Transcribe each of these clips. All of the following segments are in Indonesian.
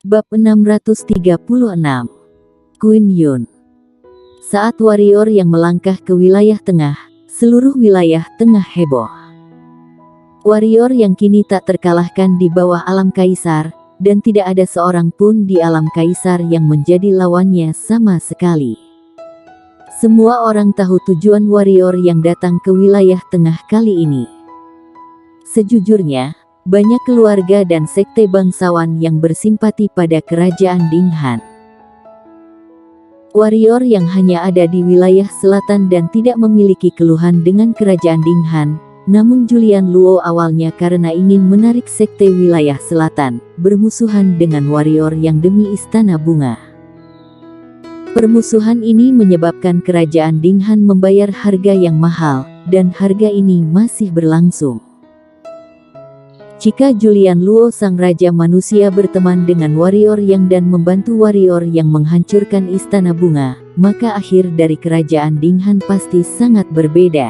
Bab 636. Queen Yun. Saat warrior yang melangkah ke wilayah tengah, seluruh wilayah tengah heboh. Warrior yang kini tak terkalahkan di bawah alam kaisar, dan tidak ada seorang pun di alam kaisar yang menjadi lawannya sama sekali. Semua orang tahu tujuan warrior yang datang ke wilayah tengah kali ini. Sejujurnya, banyak keluarga dan sekte bangsawan yang bersimpati pada kerajaan Dinghan. Warrior yang hanya ada di wilayah selatan dan tidak memiliki keluhan dengan kerajaan Dinghan, namun Julian Luo awalnya karena ingin menarik sekte wilayah selatan, bermusuhan dengan warrior yang demi istana bunga. Permusuhan ini menyebabkan kerajaan Dinghan membayar harga yang mahal, dan harga ini masih berlangsung. Jika Julian Luo sang raja manusia berteman dengan warrior yang dan membantu warrior yang menghancurkan istana bunga, maka akhir dari kerajaan Dinghan pasti sangat berbeda.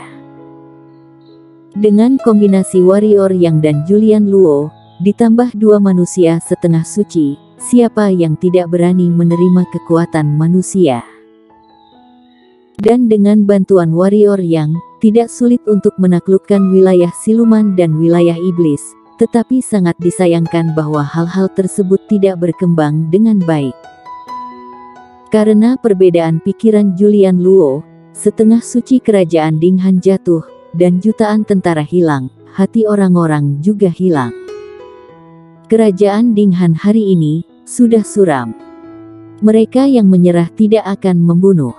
Dengan kombinasi warrior yang dan Julian Luo, ditambah dua manusia setengah suci, siapa yang tidak berani menerima kekuatan manusia? Dan dengan bantuan warrior yang tidak sulit untuk menaklukkan wilayah siluman dan wilayah iblis, tetapi sangat disayangkan bahwa hal-hal tersebut tidak berkembang dengan baik. Karena perbedaan pikiran Julian Luo, setengah suci kerajaan Dinghan jatuh, dan jutaan tentara hilang, hati orang-orang juga hilang. Kerajaan Dinghan hari ini sudah suram. Mereka yang menyerah tidak akan membunuh.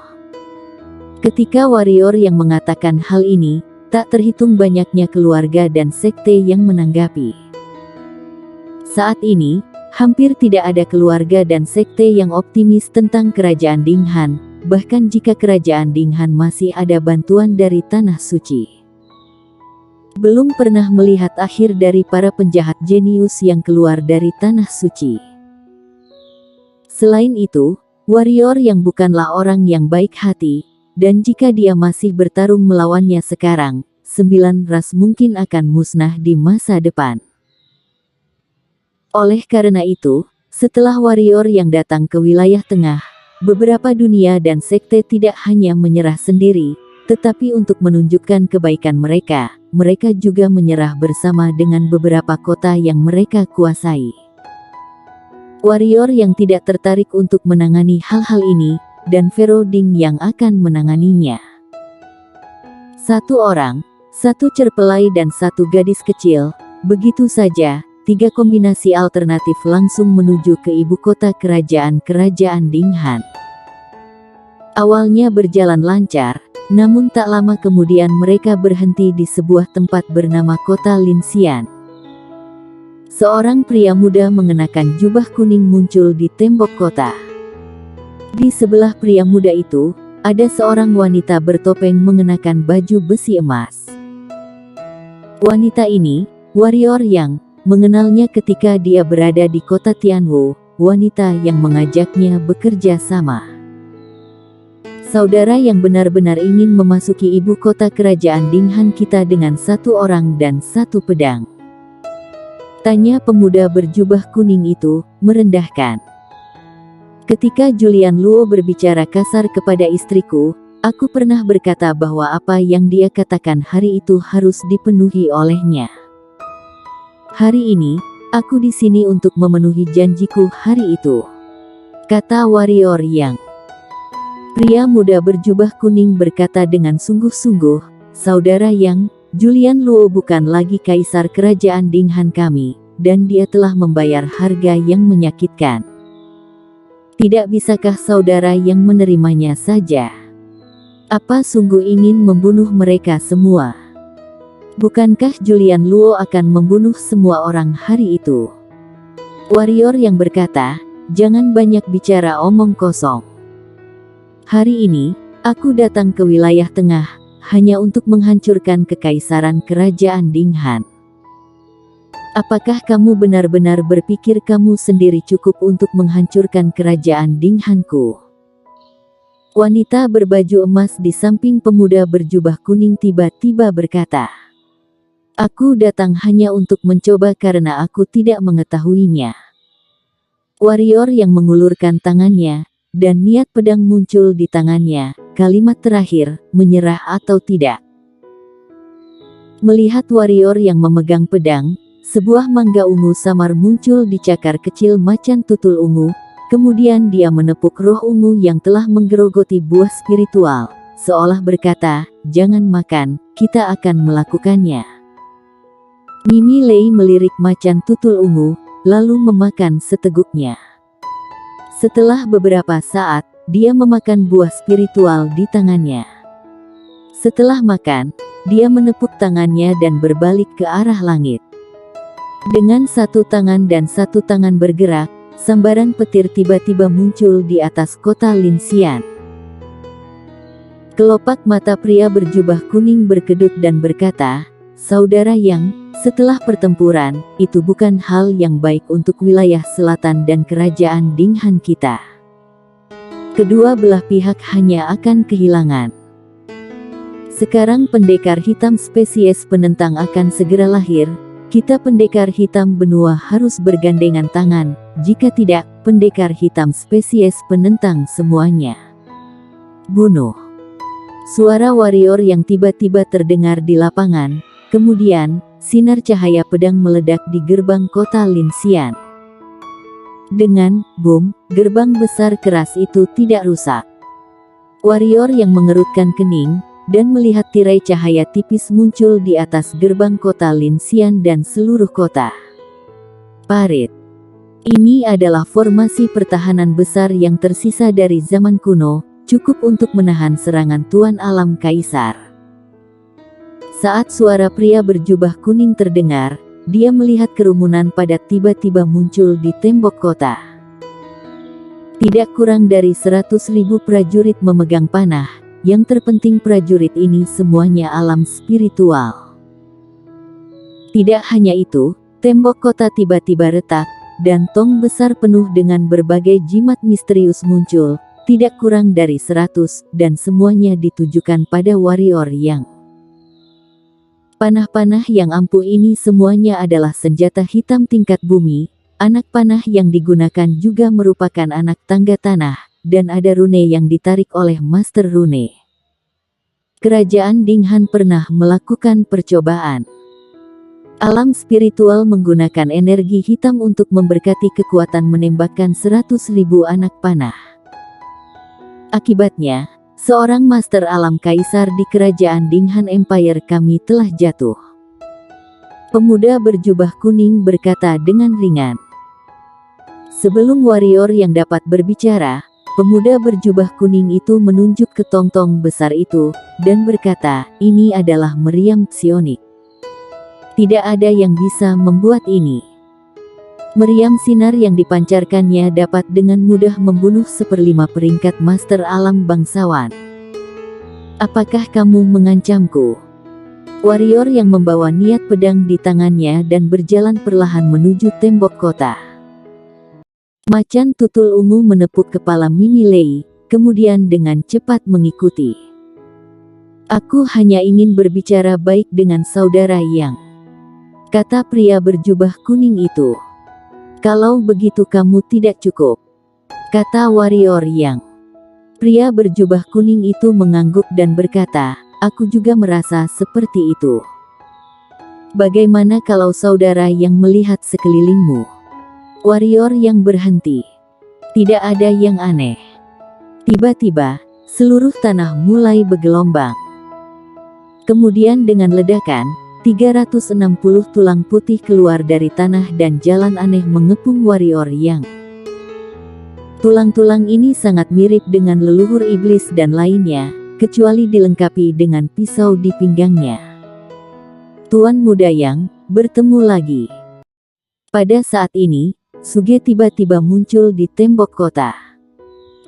Ketika warrior yang mengatakan hal ini, tak terhitung banyaknya keluarga dan sekte yang menanggapi. Saat ini, hampir tidak ada keluarga dan sekte yang optimis tentang kerajaan Dinghan, bahkan jika kerajaan Dinghan masih ada bantuan dari Tanah Suci. Belum pernah melihat akhir dari para penjahat jenius yang keluar dari Tanah Suci. Selain itu, warrior yang bukanlah orang yang baik hati, dan jika dia masih bertarung melawannya sekarang, 9 ras mungkin akan musnah di masa depan. Oleh karena itu, setelah warrior yang datang ke wilayah tengah, beberapa dunia dan sekte tidak hanya menyerah sendiri, tetapi untuk menunjukkan kebaikan mereka, mereka juga menyerah bersama dengan beberapa kota yang mereka kuasai. Warrior yang tidak tertarik untuk menangani hal-hal ini, dan Pharaoh Ding yang akan menanganinya. Satu orang, satu cerpelai dan satu gadis kecil, begitu saja, 3 kombinasi alternatif langsung menuju ke ibu kota kerajaan Dinghan. Awalnya berjalan lancar, namun tak lama kemudian mereka berhenti di sebuah tempat bernama kota Linxian. Seorang pria muda mengenakan jubah kuning muncul di tembok kota. Di sebelah pria muda itu, ada seorang wanita bertopeng mengenakan baju besi emas. Wanita ini, warrior yang mengenalnya ketika dia berada di kota Tianwu, wanita yang mengajaknya bekerja sama. Saudara yang benar-benar ingin memasuki ibu kota kerajaan Dinghan kita dengan 1 orang dan 1 pedang? Tanya pemuda berjubah kuning itu, merendahkan. Ketika Julian Luo berbicara kasar kepada istriku, aku pernah berkata bahwa apa yang dia katakan hari itu harus dipenuhi olehnya. Hari ini, aku di sini untuk memenuhi janjiku hari itu, kata warrior yang. Pria muda berjubah kuning berkata dengan sungguh-sungguh, saudara yang, Julian Luo bukan lagi kaisar kerajaan Dinghan kami, dan dia telah membayar harga yang menyakitkan. Tidak bisakah saudara yang menerimanya saja? Apa sungguh ingin membunuh mereka semua? Bukankah Julian Luo akan membunuh semua orang hari itu? Warrior yang berkata, jangan banyak bicara omong kosong. Hari ini, aku datang ke wilayah tengah, hanya untuk menghancurkan kekaisaran kerajaan Dinghan. Apakah kamu benar-benar berpikir kamu sendiri cukup untuk menghancurkan kerajaan Dinghanku? Wanita berbaju emas di samping pemuda berjubah kuning tiba-tiba berkata, aku datang hanya untuk mencoba karena aku tidak mengetahuinya. Warrior yang mengulurkan tangannya, dan niat pedang muncul di tangannya. Kalimat terakhir, menyerah atau tidak. Melihat warrior yang memegang pedang, sebuah mangga ungu samar muncul di cakar kecil macan tutul ungu. Kemudian dia menepuk roh ungu yang telah menggerogoti buah spiritual, seolah berkata, "Jangan makan, kita akan melakukannya." Mimi Lei melirik macan tutul ungu, lalu memakan seteguknya. Setelah beberapa saat, dia memakan buah spiritual di tangannya. Setelah makan, dia menepuk tangannya dan berbalik ke arah langit. Dengan satu tangan dan satu tangan bergerak, sambaran petir tiba-tiba muncul di atas kota Linxian. Kelopak mata pria berjubah kuning berkedut dan berkata, "Saudara Yang, setelah pertempuran, itu bukan hal yang baik untuk wilayah selatan dan kerajaan Dinghan kita. Kedua belah pihak hanya akan kehilangan. Sekarang pendekar hitam spesies penentang akan segera lahir. Kita pendekar hitam benua harus bergandengan tangan, jika tidak, pendekar hitam spesies penentang semuanya. Bunuh." Suara warrior yang tiba-tiba terdengar di lapangan, kemudian, sinar cahaya pedang meledak di gerbang kota Linxian. Dengan boom, gerbang besar keras itu tidak rusak. Warrior yang mengerutkan kening, dan melihat tirai cahaya tipis muncul di atas gerbang kota Linxian dan seluruh kota. Parit. Ini adalah formasi pertahanan besar yang tersisa dari zaman kuno, cukup untuk menahan serangan Tuan Alam Kaisar. Saat suara pria berjubah kuning terdengar, dia melihat kerumunan padat tiba-tiba muncul di tembok kota. Tidak kurang dari 100.000 prajurit memegang panah. Yang terpenting prajurit ini semuanya alam spiritual. Tidak hanya itu, tembok kota tiba-tiba retak, dan tong besar penuh dengan berbagai jimat misterius muncul, tidak kurang dari 100, dan semuanya ditujukan pada warrior yang. Panah-panah yang ampuh ini semuanya adalah senjata hitam tingkat bumi. Anak panah yang digunakan juga merupakan anak tangga tanah, dan ada rune yang ditarik oleh Master Rune. Kerajaan Dinghan pernah melakukan percobaan. Alam spiritual menggunakan energi hitam untuk memberkati kekuatan menembakkan 100.000 anak panah. Akibatnya, seorang master alam kaisar di kerajaan Dinghan Empire kami telah jatuh. Pemuda berjubah kuning berkata dengan ringan. Sebelum warrior yang dapat berbicara, pemuda berjubah kuning itu menunjuk ke tong-tong besar itu, dan berkata, "Ini adalah meriam psionik. Tidak ada yang bisa membuat ini." Meriam sinar yang dipancarkannya dapat dengan mudah membunuh 1/5 peringkat master alam bangsawan. "Apakah kamu mengancamku?" Warrior yang membawa niat pedang di tangannya dan berjalan perlahan menuju tembok kota. Macan tutul ungu menepuk kepala Mimi Lei, kemudian dengan cepat mengikuti. "Aku hanya ingin berbicara baik dengan saudara Yang," kata pria berjubah kuning itu. "Kalau begitu kamu tidak cukup," kata warrior Yang. Pria berjubah kuning itu mengangguk dan berkata, "Aku juga merasa seperti itu. Bagaimana kalau saudara Yang melihat sekelilingmu?" Warrior yang berhenti. Tidak ada yang aneh. Tiba-tiba, seluruh tanah mulai bergelombang. Kemudian dengan ledakan, 360 tulang putih keluar dari tanah dan jalan aneh mengepung warrior Yang. Tulang-tulang ini sangat mirip dengan leluhur iblis dan lainnya, kecuali dilengkapi dengan pisau di pinggangnya. Tuan Muda Yang bertemu lagi. Pada saat ini, Suge tiba-tiba muncul di tembok kota.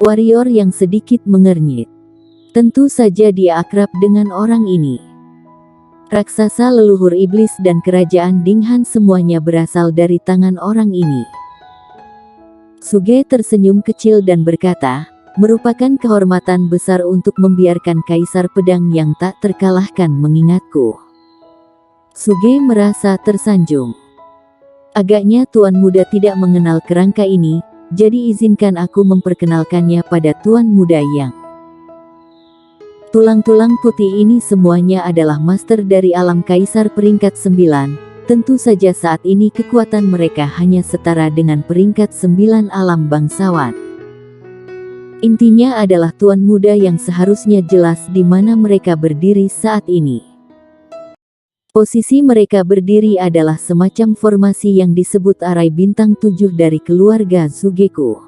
Warrior yang sedikit mengernyit. Tentu saja dia akrab dengan orang ini. Raksasa leluhur iblis dan kerajaan Dinghan semuanya berasal dari tangan orang ini. Suge tersenyum kecil dan berkata, "Merupakan kehormatan besar untuk membiarkan kaisar pedang yang tak terkalahkan mengingatku." Suge merasa tersanjung. Agaknya Tuan Muda tidak mengenal kerangka ini, jadi izinkan aku memperkenalkannya pada Tuan Muda Yang. Tulang-tulang putih ini semuanya adalah master dari alam kaisar peringkat 9. Tentu saja saat ini kekuatan mereka hanya setara dengan peringkat 9 alam bangsawan. Intinya adalah Tuan Muda yang seharusnya jelas di mana mereka berdiri saat ini. Posisi mereka berdiri adalah semacam formasi yang disebut arai bintang 7 dari keluarga Sugeku.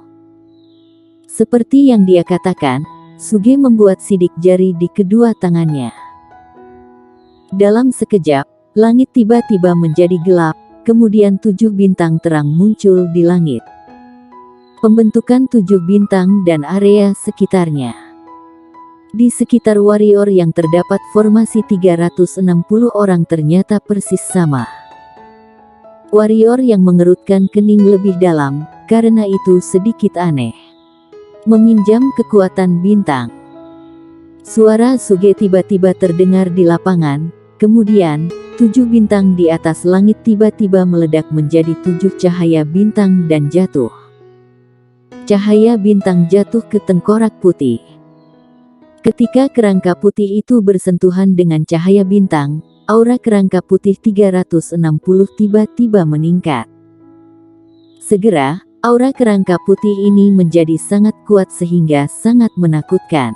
Seperti yang dia katakan, Suge membuat sidik jari di kedua tangannya. Dalam sekejap, langit tiba-tiba menjadi gelap, kemudian 7 bintang terang muncul di langit. Pembentukan 7 bintang dan area sekitarnya. Di sekitar warrior yang terdapat formasi 360 orang ternyata persis sama. Warrior yang mengerutkan kening lebih dalam, karena itu sedikit aneh. Meminjam kekuatan bintang. Suara Suge tiba-tiba terdengar di lapangan, kemudian 7 bintang di atas langit tiba-tiba meledak menjadi 7 cahaya bintang dan jatuh. Cahaya bintang jatuh ke tengkorak putih. Ketika kerangka putih itu bersentuhan dengan cahaya bintang, aura kerangka putih 360 tiba-tiba meningkat. Segera, aura kerangka putih ini menjadi sangat kuat sehingga sangat menakutkan.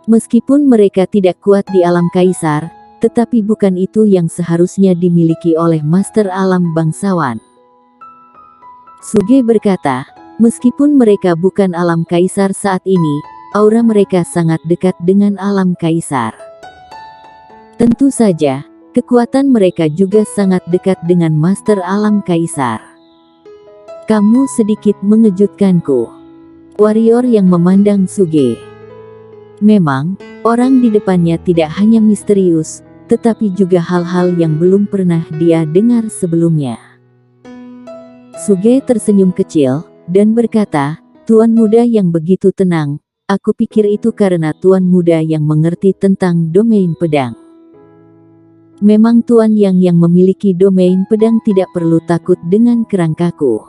Meskipun mereka tidak kuat di alam kaisar, tetapi bukan itu yang seharusnya dimiliki oleh master alam bangsawan. Suge berkata, meskipun mereka bukan alam kaisar saat ini, aura mereka sangat dekat dengan alam kaisar. Tentu saja, kekuatan mereka juga sangat dekat dengan master alam kaisar. Kamu sedikit mengejutkanku. Warrior yang memandang Suge. Memang, orang di depannya tidak hanya misterius, tetapi juga hal-hal yang belum pernah dia dengar sebelumnya. Suge tersenyum kecil, dan berkata, Tuan Muda yang begitu tenang, aku pikir itu karena Tuan Muda yang mengerti tentang domain pedang. Memang Tuan yang memiliki domain pedang tidak perlu takut dengan kerangkaku.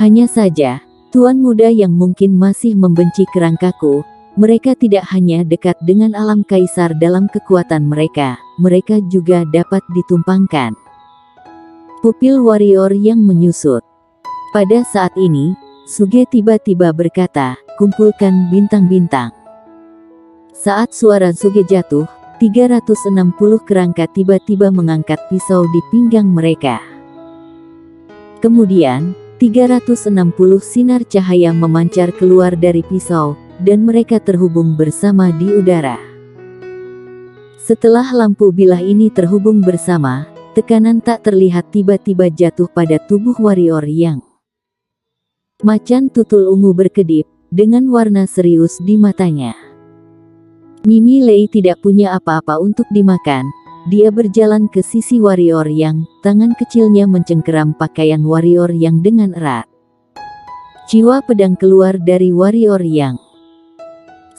Hanya saja, Tuan Muda yang mungkin masih membenci kerangkaku, mereka tidak hanya dekat dengan alam kaisar dalam kekuatan mereka, mereka juga dapat ditumpangkan. Pupil warrior yang menyusut. Pada saat ini, Suge tiba-tiba berkata, kumpulkan bintang-bintang. Saat suara Suge jatuh, 360 kerangka tiba-tiba mengangkat pisau di pinggang mereka. Kemudian, 360 sinar cahaya memancar keluar dari pisau, dan mereka terhubung bersama di udara. Setelah lampu bilah ini terhubung bersama, tekanan tak terlihat tiba-tiba jatuh pada tubuh warrior yang macan tutul ungu berkedip, dengan warna serius di matanya. Mimi Lei tidak punya apa-apa untuk dimakan, dia berjalan ke sisi warrior yang, tangan kecilnya mencengkeram pakaian warrior yang dengan erat. Jiwa pedang keluar dari warrior yang.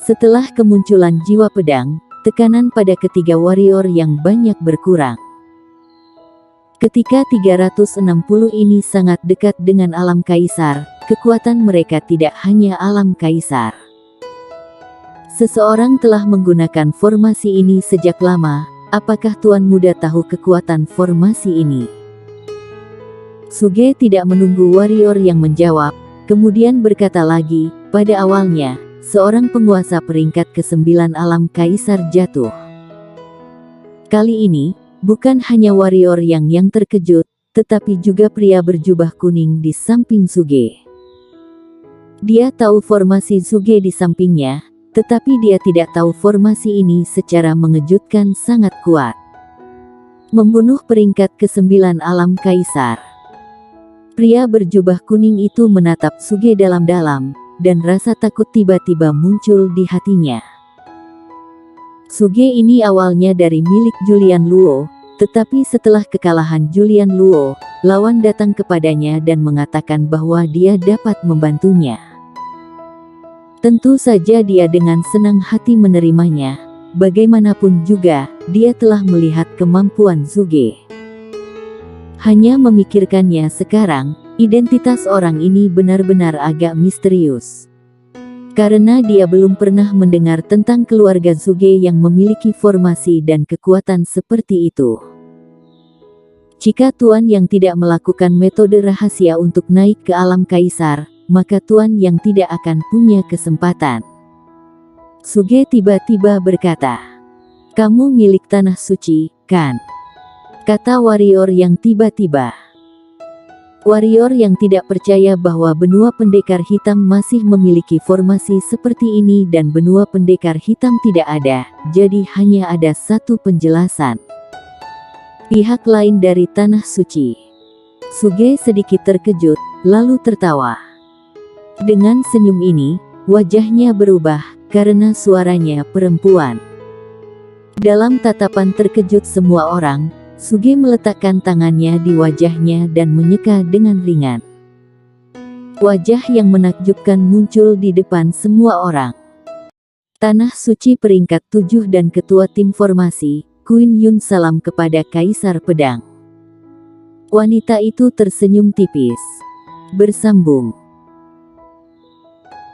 Setelah kemunculan jiwa pedang, tekanan pada ketiga warrior yang banyak berkurang. Ketika 360 ini sangat dekat dengan alam kaisar, kekuatan mereka tidak hanya alam kaisar. Seseorang telah menggunakan formasi ini sejak lama, apakah Tuan Muda tahu kekuatan formasi ini? Suge tidak menunggu warrior yang menjawab, kemudian berkata lagi, pada awalnya, seorang penguasa peringkat ke-9 alam kaisar jatuh. Kali ini, bukan hanya warrior yang terkejut, tetapi juga pria berjubah kuning di samping Suge. Dia tahu formasi Suge di sampingnya, tetapi dia tidak tahu formasi ini secara mengejutkan sangat kuat. Membunuh peringkat ke-9 alam kaisar. Pria berjubah kuning itu menatap Suge dalam-dalam, dan rasa takut tiba-tiba muncul di hatinya. Suge ini awalnya dari milik Julian Luo, tetapi setelah kekalahan Julian Luo, lawan datang kepadanya dan mengatakan bahwa dia dapat membantunya. Tentu saja dia dengan senang hati menerimanya, bagaimanapun juga, dia telah melihat kemampuan Suge. Hanya memikirkannya sekarang, Identitas orang ini benar-benar agak misterius. Karena dia belum pernah mendengar tentang keluarga Suge yang memiliki formasi dan kekuatan seperti itu. Jika Tuan yang tidak melakukan metode rahasia untuk naik ke alam kaisar, maka Tuan yang tidak akan punya kesempatan. Suge tiba-tiba berkata, "Kamu milik tanah suci, kan?" kata warrior yang tiba-tiba. Warrior yang tidak percaya bahwa benua pendekar hitam masih memiliki formasi seperti ini dan benua pendekar hitam tidak ada, jadi hanya ada satu penjelasan. Pihak lain dari tanah suci. Suge sedikit terkejut, lalu tertawa. Dengan senyum ini, wajahnya berubah, karena suaranya perempuan. Dalam tatapan terkejut semua orang, Suge meletakkan tangannya di wajahnya dan menyeka dengan ringan. Wajah yang menakjubkan muncul di depan semua orang. Tanah Suci peringkat 7 dan ketua tim formasi, Queen Yun salam kepada Kaisar Pedang. Wanita itu tersenyum tipis. Bersambung.